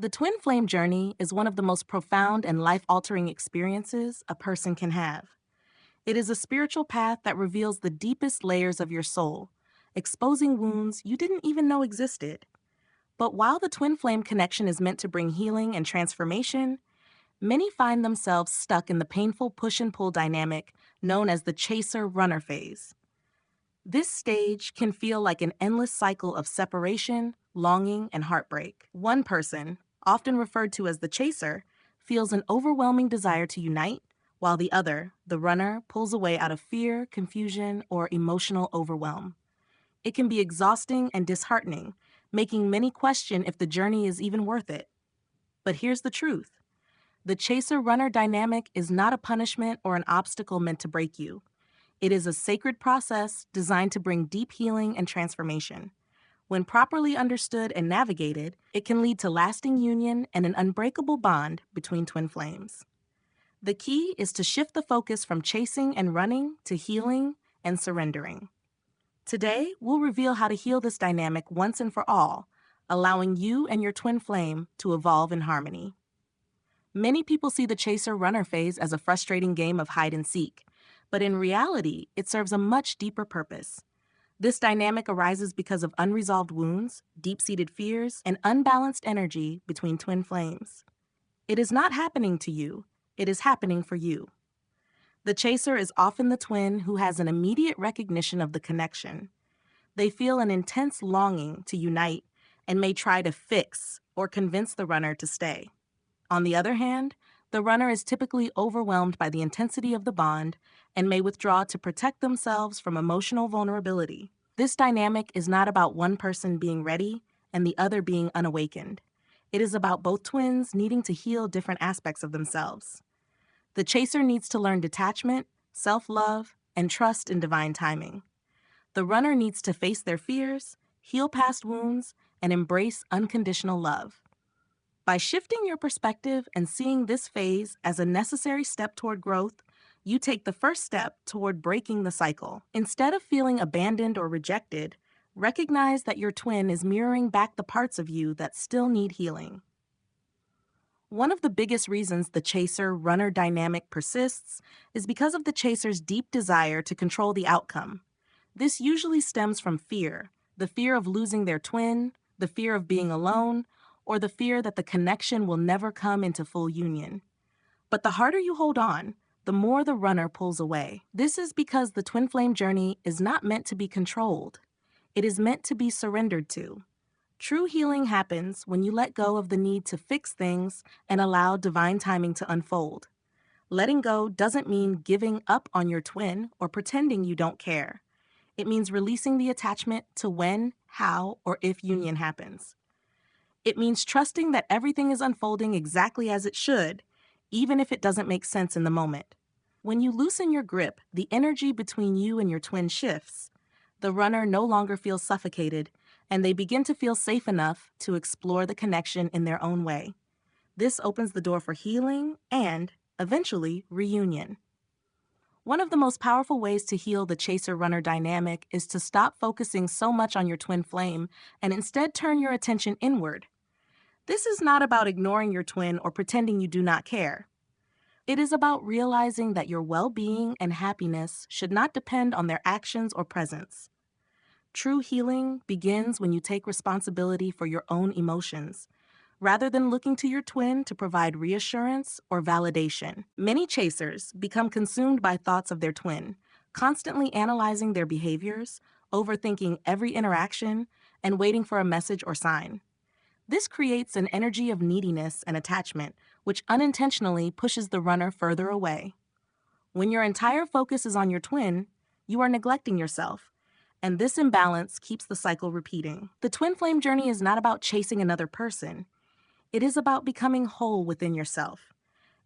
The twin flame journey is one of the most profound and life altering experiences a person can have. It is a spiritual path that reveals the deepest layers of your soul, exposing wounds you didn't even know existed. But while the twin flame connection is meant to bring healing and transformation, many find themselves stuck in the painful push and pull dynamic known as the chaser runner phase. This stage can feel like an endless cycle of separation, longing, and heartbreak. One person, often referred to as the chaser, feels an overwhelming desire to unite, while the other, the runner, pulls away out of fear, confusion, or emotional overwhelm. It can be exhausting and disheartening, making many question if the journey is even worth it. But here's the truth. The chaser-runner dynamic is not a punishment or an obstacle meant to break you. It is a sacred process designed to bring deep healing and transformation. When properly understood and navigated, it can lead to lasting union and an unbreakable bond between twin flames. The key is to shift the focus from chasing and running to healing and surrendering. Today, we'll reveal how to heal this dynamic once and for all, allowing you and your twin flame to evolve in harmony. Many people see the chaser-runner phase as a frustrating game of hide and seek, but in reality, it serves a much deeper purpose. This dynamic arises because of unresolved wounds, deep-seated fears, and unbalanced energy between twin flames. It is not happening to you, it is happening for you. The chaser is often the twin who has an immediate recognition of the connection. They feel an intense longing to unite and may try to fix or convince the runner to stay. On the other hand, the runner is typically overwhelmed by the intensity of the bond and may withdraw to protect themselves from emotional vulnerability. This dynamic is not about one person being ready and the other being unawakened. It is about both twins needing to heal different aspects of themselves. The chaser needs to learn detachment, self-love, and trust in divine timing. The runner needs to face their fears, heal past wounds, and embrace unconditional love. By shifting your perspective and seeing this phase as a necessary step toward growth, you take the first step toward breaking the cycle. Instead of feeling abandoned or rejected, recognize that your twin is mirroring back the parts of you that still need healing. One of the biggest reasons the chaser-runner dynamic persists is because of the chaser's deep desire to control the outcome. This usually stems from fear, the fear of losing their twin, the fear of being alone, or the fear that the connection will never come into full union. But the harder you hold on, the more the runner pulls away. This is because the twin flame journey is not meant to be controlled. It is meant to be surrendered to. True healing happens when you let go of the need to fix things and allow divine timing to unfold. Letting go doesn't mean giving up on your twin or pretending you don't care. It means releasing the attachment to when, how, or if union happens. It means trusting that everything is unfolding exactly as it should, even if it doesn't make sense in the moment. When you loosen your grip, the energy between you and your twin shifts. The runner no longer feels suffocated, and they begin to feel safe enough to explore the connection in their own way. This opens the door for healing and, eventually, reunion. One of the most powerful ways to heal the chaser-runner dynamic is to stop focusing so much on your twin flame and instead turn your attention inward. This is not about ignoring your twin or pretending you do not care. It is about realizing that your well-being and happiness should not depend on their actions or presence. True healing begins when you take responsibility for your own emotions, rather than looking to your twin to provide reassurance or validation. Many chasers become consumed by thoughts of their twin, constantly analyzing their behaviors, overthinking every interaction, and waiting for a message or sign. This creates an energy of neediness and attachment, which unintentionally pushes the runner further away. When your entire focus is on your twin, you are neglecting yourself, and this imbalance keeps the cycle repeating. The twin flame journey is not about chasing another person. It is about becoming whole within yourself.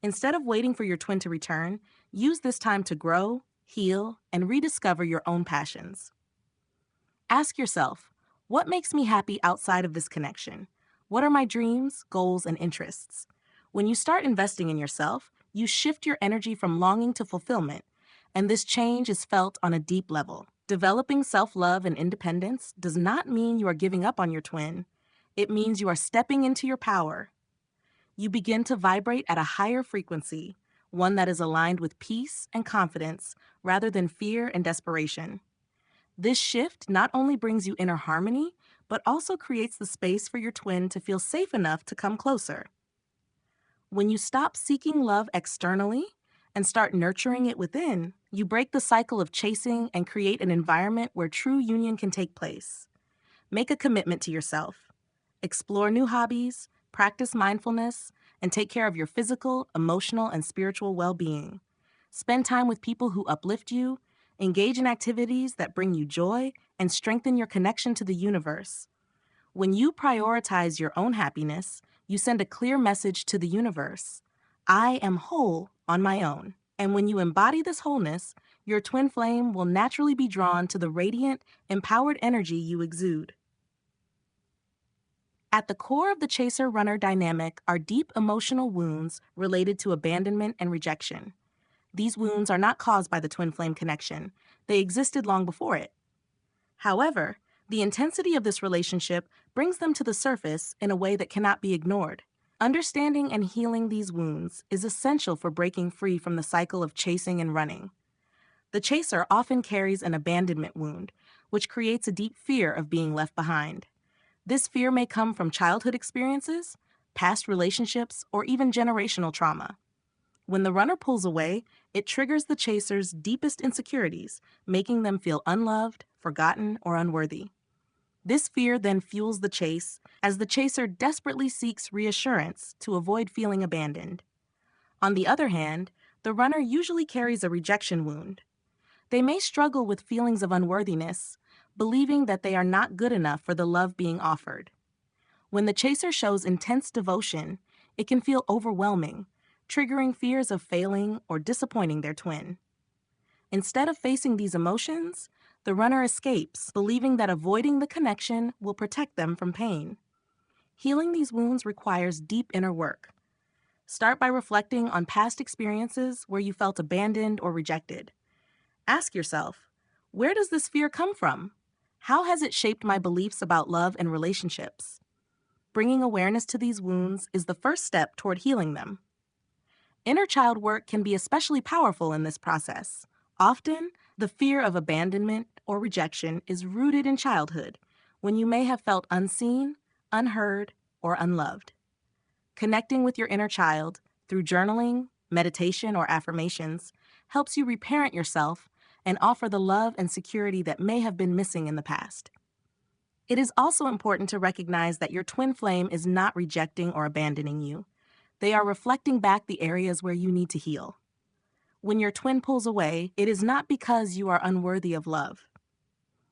Instead of waiting for your twin to return, use this time to grow, heal, and rediscover your own passions. Ask yourself, what makes me happy outside of this connection? What are my dreams, goals, and interests? When you start investing in yourself, you shift your energy from longing to fulfillment, and this change is felt on a deep level. Developing self-love and independence does not mean you are giving up on your twin. It means you are stepping into your power, You begin to vibrate at a higher frequency, one that is aligned with peace and confidence rather than fear and desperation. This shift not only brings you inner harmony, but also creates the space for your twin to feel safe enough to come closer. When you stop seeking love externally and start nurturing it within, you break the cycle of chasing and create an environment where true union can take place. Make a commitment to yourself. Explore new hobbies, practice mindfulness, and take care of your physical, emotional, and spiritual well being. Spend time with people who uplift you, engage in activities that bring you joy, and strengthen your connection to the universe. When you prioritize your own happiness, you send a clear message to the universe: I am whole on my own. And when you embody this wholeness, your twin flame will naturally be drawn to the radiant, empowered energy you exude. At the core of the chaser-runner dynamic are deep emotional wounds related to abandonment and rejection. These wounds are not caused by the twin flame connection. They existed long before it. However, the intensity of this relationship brings them to the surface in a way that cannot be ignored. Understanding and healing these wounds is essential for breaking free from the cycle of chasing and running. The chaser often carries an abandonment wound, which creates a deep fear of being left behind. This fear may come from childhood experiences, past relationships, or even generational trauma. When the runner pulls away, it triggers the chaser's deepest insecurities, making them feel unloved, forgotten, or unworthy. This fear then fuels the chase as the chaser desperately seeks reassurance to avoid feeling abandoned. On the other hand, the runner usually carries a rejection wound. They may struggle with feelings of unworthiness, believing that they are not good enough for the love being offered. When the chaser shows intense devotion, it can feel overwhelming, triggering fears of failing or disappointing their twin. Instead of facing these emotions, the runner escapes, believing that avoiding the connection will protect them from pain. Healing these wounds requires deep inner work. Start by reflecting on past experiences where you felt abandoned or rejected. Ask yourself, where does this fear come from? How has it shaped my beliefs about love and relationships? Bringing awareness to these wounds is the first step toward healing them. Inner child work can be especially powerful in this process. Often, the fear of abandonment or rejection is rooted in childhood, when you may have felt unseen, unheard, or unloved. Connecting with your inner child through journaling, meditation, or affirmations helps you reparent yourself and offer the love and security that may have been missing in the past. It is also important to recognize that your twin flame is not rejecting or abandoning you. They are reflecting back the areas where you need to heal. When your twin pulls away, it is not because you are unworthy of love.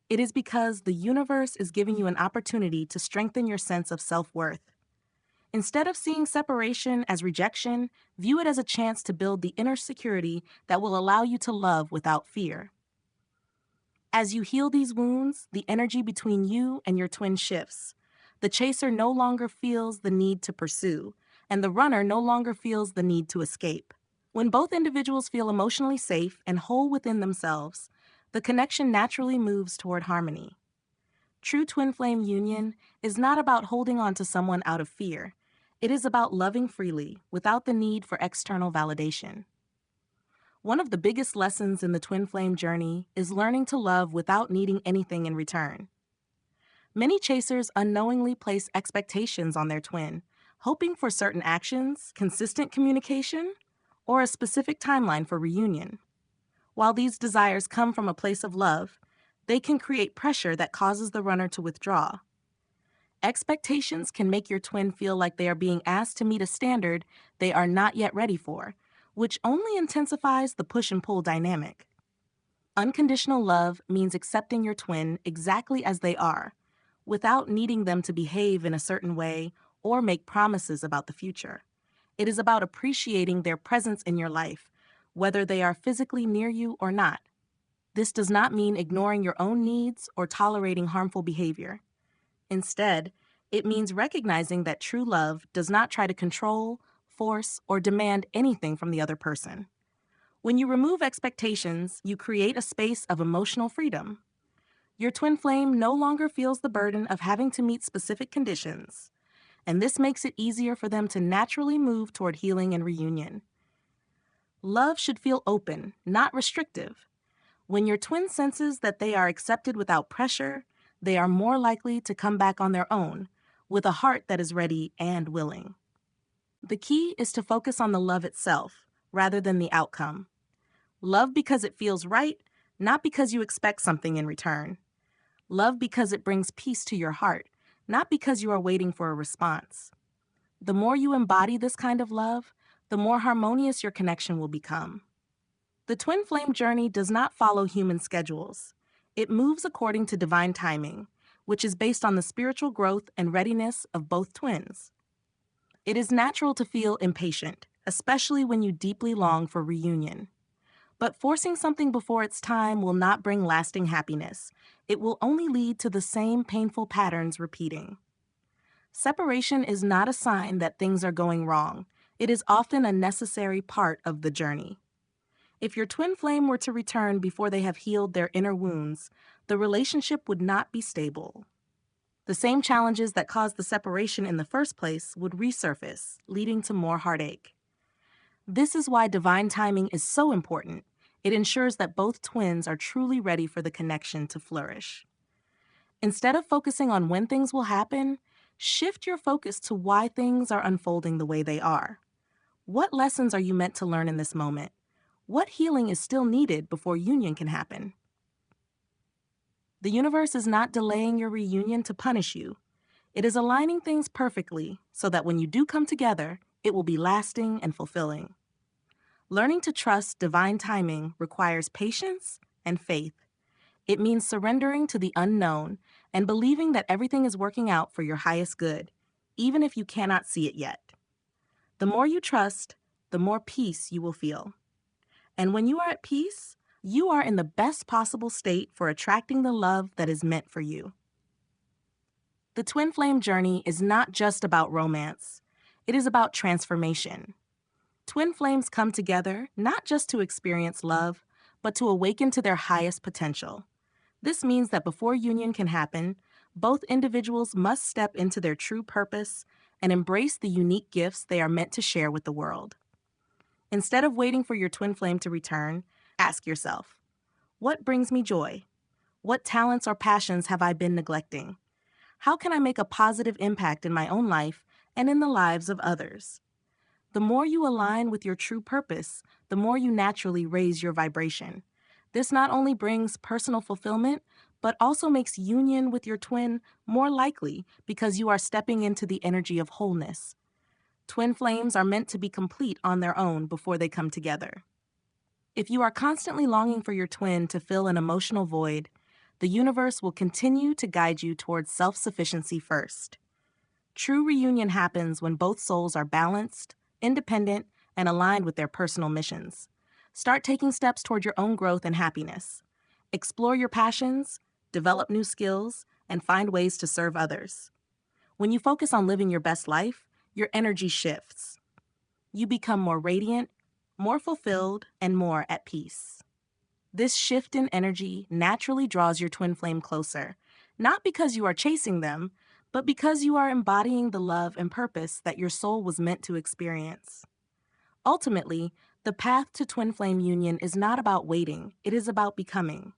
It is because the universe is giving you an opportunity to strengthen your sense of self-worth. Instead of seeing separation as rejection, view it as a chance to build the inner security that will allow you to love without fear. As you heal these wounds, the energy between you and your twin shifts. The chaser no longer feels the need to pursue, and the runner no longer feels the need to escape. When both individuals feel emotionally safe and whole within themselves, the connection naturally moves toward harmony. True twin flame union is not about holding on to someone out of fear. It is about loving freely without the need for external validation. One of the biggest lessons in the twin flame journey is learning to love without needing anything in return. Many chasers unknowingly place expectations on their twin, hoping for certain actions, consistent communication, or a specific timeline for reunion. While these desires come from a place of love, they can create pressure that causes the runner to withdraw. Expectations can make your twin feel like they are being asked to meet a standard they are not yet ready for, which only intensifies the push and pull dynamic. Unconditional love means accepting your twin exactly as they are, without needing them to behave in a certain way or make promises about the future. It is about appreciating their presence in your life, whether they are physically near you or not. This does not mean ignoring your own needs or tolerating harmful behavior. Instead, it means recognizing that true love does not try to control, force, or demand anything from the other person. When you remove expectations, you create a space of emotional freedom. Your twin flame no longer feels the burden of having to meet specific conditions. and this makes it easier for them to naturally move toward healing and reunion. Love should feel open, not restrictive. When your twin senses that they are accepted without pressure, they are more likely to come back on their own, with a heart that is ready and willing. The key is to focus on the love itself, rather than the outcome. Love because it feels right, not because you expect something in return. Love because it brings peace to your heart, not because you are waiting for a response. The more you embody this kind of love, the more harmonious your connection will become. The twin flame journey does not follow human schedules. It moves according to divine timing, which is based on the spiritual growth and readiness of both twins. It is natural to feel impatient, especially when you deeply long for reunion. But forcing something before its time will not bring lasting happiness. It will only lead to the same painful patterns repeating. Separation is not a sign that things are going wrong. It is often a necessary part of the journey. If your twin flame were to return before they have healed their inner wounds, the relationship would not be stable. The same challenges that caused the separation in the first place would resurface, leading to more heartache. This is why divine timing is so important. It ensures that both twins are truly ready for the connection to flourish. Instead of focusing on when things will happen, shift your focus to why things are unfolding the way they are. What lessons are you meant to learn in this moment? What healing is still needed before union can happen? The universe is not delaying your reunion to punish you. It is aligning things perfectly so that when you do come together, it will be lasting and fulfilling. Learning to trust divine timing requires patience and faith. It means surrendering to the unknown and believing that everything is working out for your highest good, even if you cannot see it yet. The more you trust, the more peace you will feel. And when you are at peace, you are in the best possible state for attracting the love that is meant for you. The twin flame journey is not just about romance. It is about transformation. Twin flames come together not just to experience love, but to awaken to their highest potential. This means that before union can happen, both individuals must step into their true purpose and embrace the unique gifts they are meant to share with the world. Instead of waiting for your twin flame to return, ask yourself, what brings me joy? What talents or passions have I been neglecting? How can I make a positive impact in my own life and in the lives of others? The more you align with your true purpose, the more you naturally raise your vibration. This not only brings personal fulfillment, but also makes union with your twin more likely because you are stepping into the energy of wholeness. Twin flames are meant to be complete on their own before they come together. If you are constantly longing for your twin to fill an emotional void, the universe will continue to guide you towards self-sufficiency first. True reunion happens when both souls are balanced, independent, and aligned with their personal missions. Start taking steps toward your own growth and happiness. Explore your passions, develop new skills, and find ways to serve others. When you focus on living your best life, your energy shifts. You become more radiant, more fulfilled, and more at peace. This shift in energy naturally draws your twin flame closer, not because you are chasing them, but because you are embodying the love and purpose that your soul was meant to experience. Ultimately, the path to twin flame union is not about waiting, it is about becoming.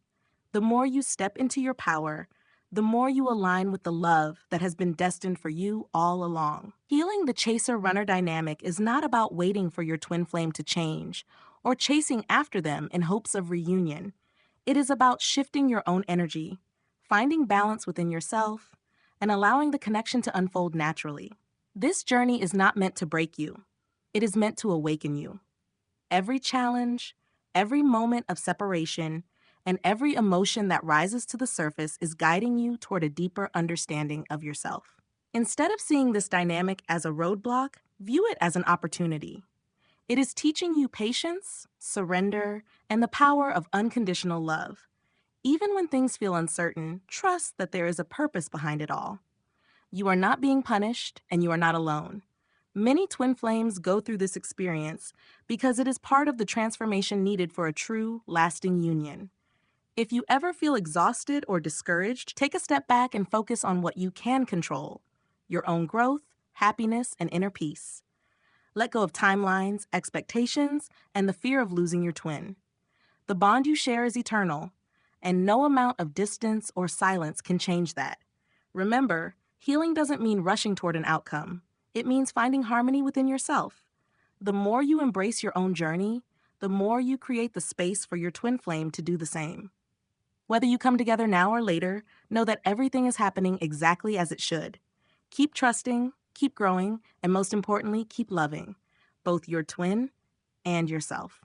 The more you step into your power, the more you align with the love that has been destined for you all along. Healing the chaser-runner dynamic is not about waiting for your twin flame to change or chasing after them in hopes of reunion. It is about shifting your own energy, finding balance within yourself, and allowing the connection to unfold naturally. This journey is not meant to break you. It is meant to awaken you. Every challenge, every moment of separation, and every emotion that rises to the surface is guiding you toward a deeper understanding of yourself. Instead of seeing this dynamic as a roadblock, view it as an opportunity. It is teaching you patience, surrender, and the power of unconditional love. Even when things feel uncertain, trust that there is a purpose behind it all. You are not being punished, and you are not alone. Many twin flames go through this experience because it is part of the transformation needed for a true, lasting union. If you ever feel exhausted or discouraged, take a step back and focus on what you can control: your own growth, happiness, and inner peace. Let go of timelines, expectations, and the fear of losing your twin. The bond you share is eternal, and no amount of distance or silence can change that. Remember, healing doesn't mean rushing toward an outcome. It means finding harmony within yourself. The more you embrace your own journey, the more you create the space for your twin flame to do the same. Whether you come together now or later, know that everything is happening exactly as it should. Keep trusting, keep growing, and most importantly, keep loving both your twin and yourself.